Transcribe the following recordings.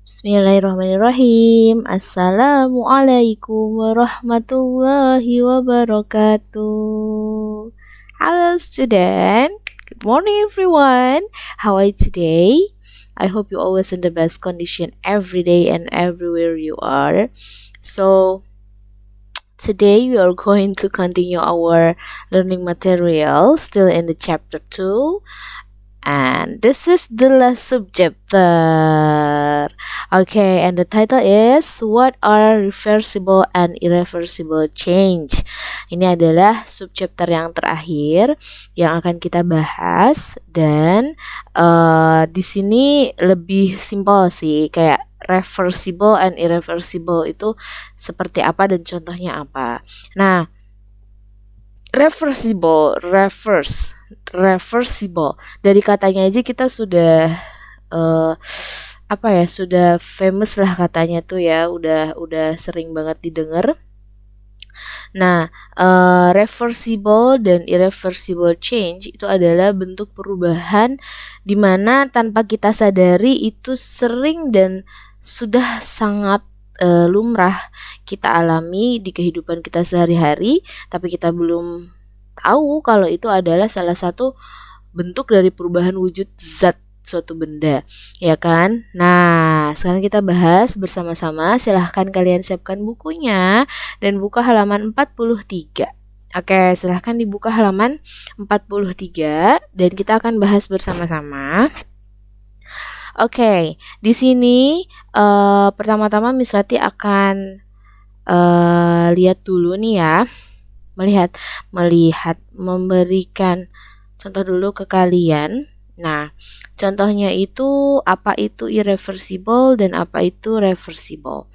Bismillahirrahmanirrahim. Assalamualaikum warahmatullahi wabarakatuh. Hello student. Good morning everyone. How are you today? I hope you always in the best condition every day and everywhere you are. So today we are going to continue our learning material still in the chapter 2. And this is the last subchapter. Okay, and the title is What are reversible and irreversible change? Ini adalah subchapter yang terakhir yang akan kita bahas, dan di sini lebih simpel sih, kayak reversible and irreversible itu seperti apa dan contohnya apa. Nah, reversible dari katanya aja kita sudah sudah famous lah katanya tuh ya, udah sering banget didengar. Nah, reversible dan irreversible change itu adalah bentuk perubahan di mana tanpa kita sadari itu sering dan sudah sangat lumrah kita alami di kehidupan kita sehari-hari, tapi kita belum tahu kalau itu adalah salah satu bentuk dari perubahan wujud zat suatu benda, ya kan? Nah, sekarang kita bahas bersama-sama. Silahkan kalian siapkan bukunya dan buka halaman 43. Oke, silahkan dibuka halaman 43 dan kita akan bahas bersama-sama. Oke, di sini pertama-tama Miss Rati akan lihat dulu nih ya. Melihat, memberikan contoh dulu ke kalian. Nah, contohnya itu apa itu irreversible dan apa itu reversible.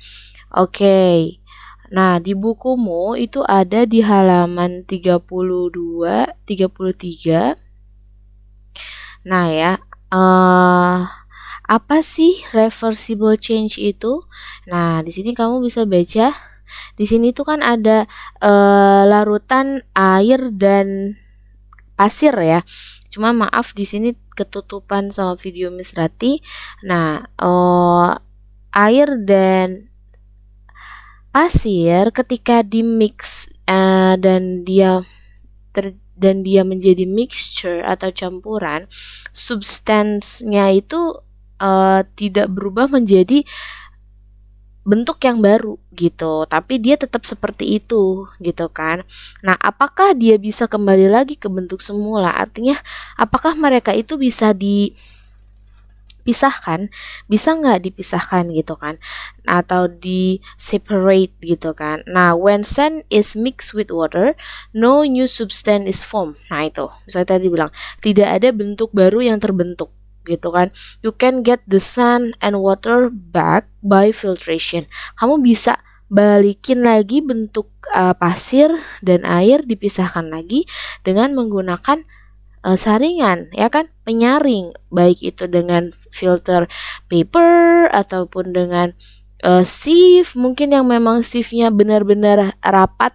Oke. Nah, di bukumu itu ada di halaman 32, 33. Nah ya, apa sih reversible change itu? Nah, di sini kamu bisa baca. Di sini tuh kan ada larutan air dan pasir ya. Cuma maaf di sini ketutupan sama video Miss Rati. Nah, air dan pasir ketika di mix dan dia menjadi mixture atau campuran, substansnya itu tidak berubah menjadi bentuk yang baru gitu, tapi dia tetap seperti itu gitu kan. Nah, apakah dia bisa kembali lagi ke bentuk semula? Artinya, apakah mereka itu bisa dipisahkan? Bisa nggak dipisahkan gitu kan? Atau di separate gitu kan? Nah, when sand is mixed with water, no new substance is formed. Nah itu, misalnya tadi bilang tidak ada bentuk baru yang terbentuk gitu kan. You can get the sand and water back by filtration. Kamu bisa balikin lagi bentuk pasir dan air, dipisahkan lagi dengan menggunakan saringan, ya kan, penyaring, baik itu dengan filter paper ataupun dengan sieve, mungkin yang memang sieve-nya benar-benar rapat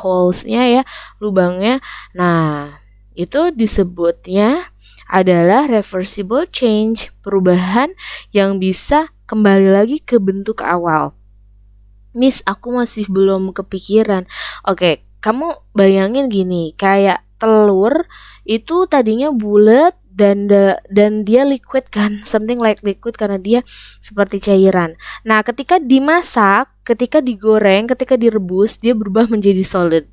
holes-nya ya, lubangnya. Nah, itu disebutnya adalah reversible change, perubahan yang bisa kembali lagi ke bentuk awal. Miss, aku masih belum kepikiran. Oke, kamu bayangin gini, kayak telur itu tadinya bulat dan dia liquid kan, something like liquid karena dia seperti cairan. Nah, ketika dimasak, ketika digoreng, ketika direbus, dia berubah menjadi solid,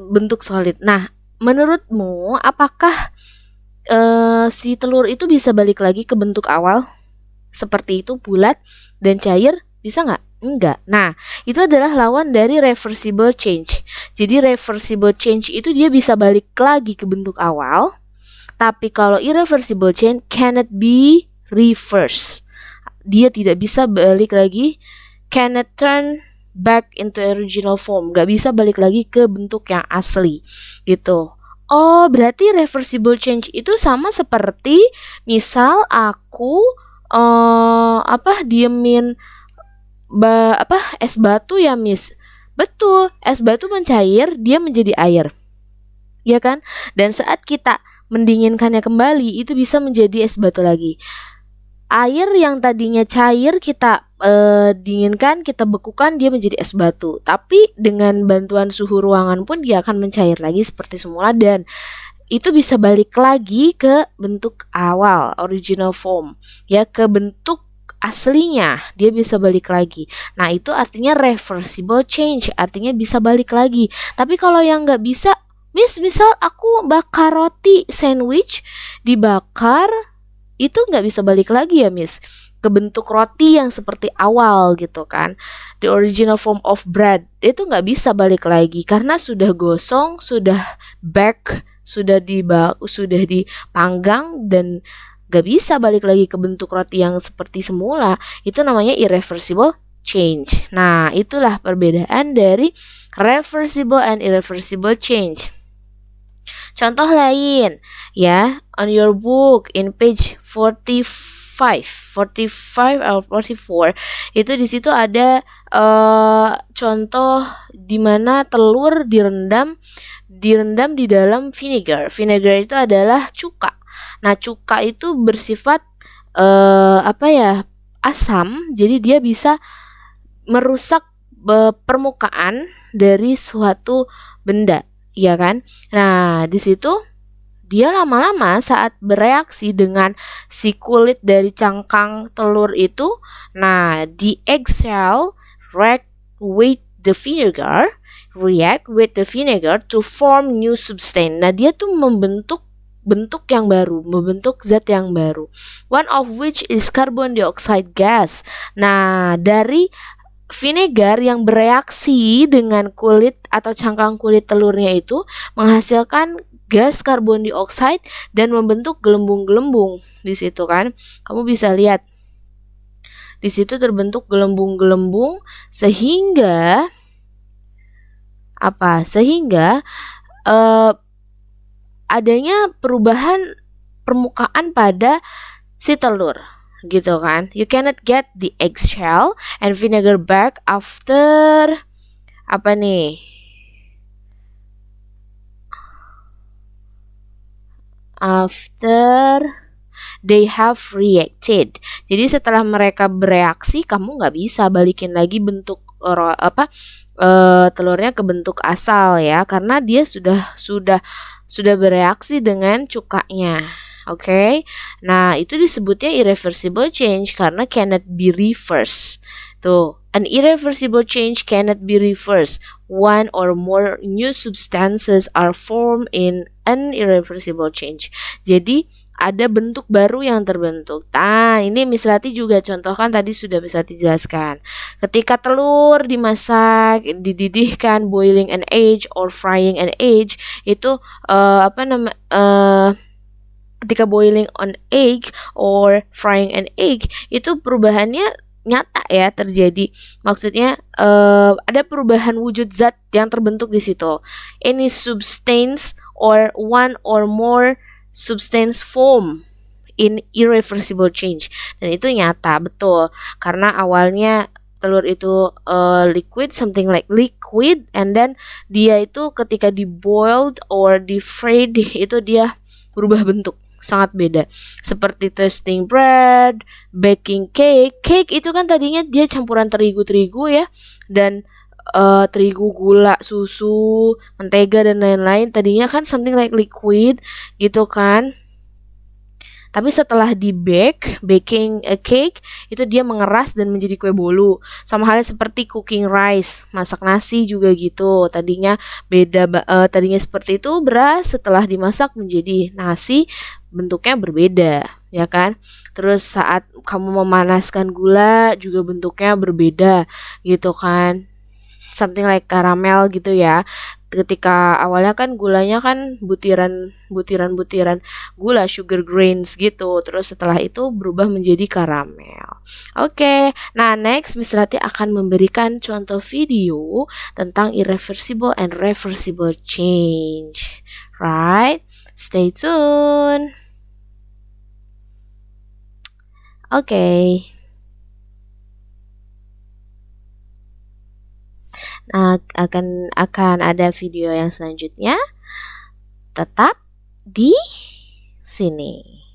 bentuk solid. Nah, menurutmu apakah si telur itu bisa balik lagi ke bentuk awal seperti itu, bulat dan cair? Bisa nggak? Enggak. Nah, itu adalah lawan dari reversible change. Jadi reversible change itu dia bisa balik lagi ke bentuk awal, tapi kalau irreversible change cannot be reversed. Dia tidak bisa balik lagi, cannot turn back into original form. Nggak bisa balik lagi ke bentuk yang asli gitu. Oh, berarti reversible change itu sama seperti misal aku diemin es batu ya, Miss. Betul, es batu mencair, dia menjadi air. Ya kan? Dan saat kita mendinginkannya kembali, itu bisa menjadi es batu lagi. air yang tadinya cair kita dinginkan, kita bekukan, dia menjadi es batu. Tapi dengan bantuan suhu ruangan pun dia akan mencair lagi seperti semula dan itu bisa balik lagi ke bentuk awal, original form, ya, ke bentuk aslinya dia bisa balik lagi. Nah itu artinya reversible change, artinya bisa balik lagi. Tapi kalau yang nggak bisa, misal aku bakar roti sandwich, dibakar, itu nggak bisa balik lagi ya Miss ke bentuk roti yang seperti awal gitu kan. The original form of bread itu nggak bisa balik lagi karena sudah gosong, sudah bake, sudah dipanggang dan nggak bisa balik lagi ke bentuk roti yang seperti semula. Itu namanya irreversible change. Nah, itulah perbedaan dari reversible and irreversible change. Contoh lain ya, on your book in page 45 or 44 itu di situ ada contoh di mana telur direndam di dalam vinegar. Vinegar itu adalah cuka. Nah, cuka itu bersifat asam, jadi dia bisa merusak permukaan dari suatu benda, ya kan? Nah, di situ dia lama-lama saat bereaksi dengan si kulit dari cangkang telur itu, nah the egg shell react with the vinegar to form new substance. Nah dia tuh membentuk yang baru, membentuk zat yang baru. One of which is carbon dioxide gas. Nah dari vinegar yang bereaksi dengan kulit atau cangkang kulit telurnya itu menghasilkan gas karbon dioksida dan membentuk gelembung-gelembung di situ kan. Kamu bisa lihat di situ terbentuk gelembung-gelembung sehingga adanya perubahan permukaan pada si telur gitu kan. You cannot get the eggshell and vinegar back after they have reacted. Jadi setelah mereka bereaksi, kamu nggak bisa balikin lagi bentuk telurnya ke bentuk asal ya, karena dia sudah bereaksi dengan cukanya. Oke. Nah, itu disebutnya irreversible change karena cannot be reversed. Tuh, an irreversible change cannot be reversed. One or more new substances are formed in an irreversible change. Jadi, ada bentuk baru yang terbentuk. Nah, ini Miss Rati juga contohkan tadi sudah bisa dijelaskan. Ketika telur dimasak, dididihkan, boiling an egg or frying an egg, itu ketika boiling an egg or frying an egg, itu perubahannya nyata ya terjadi. Maksudnya ada perubahan wujud zat yang terbentuk di situ. Any substance or one or more substance form in irreversible change, dan itu nyata betul karena awalnya telur itu liquid, something like liquid, and then dia itu ketika di boiled or di fried itu dia berubah bentuk sangat beda, seperti toasting bread, baking cake. Cake itu kan tadinya dia campuran terigu ya, dan terigu, gula, susu, mentega dan lain-lain. Tadinya kan something like liquid gitu kan. Tapi setelah di baking a cake, itu dia mengeras dan menjadi kue bolu. Sama halnya seperti cooking rice, masak nasi juga gitu. Tadinya tadinya seperti itu beras, setelah dimasak menjadi nasi, bentuknya berbeda, ya kan? Terus saat kamu memanaskan gula juga bentuknya berbeda gitu kan. Something like karamel gitu ya. Ketika awalnya kan gulanya kan butiran gula, sugar grains gitu. Terus setelah itu berubah menjadi karamel. Oke, nah next Miss Rati akan memberikan contoh video tentang irreversible and reversible change. Right? Stay tuned. Oke. Nah, akan ada video yang selanjutnya. Tetap di sini.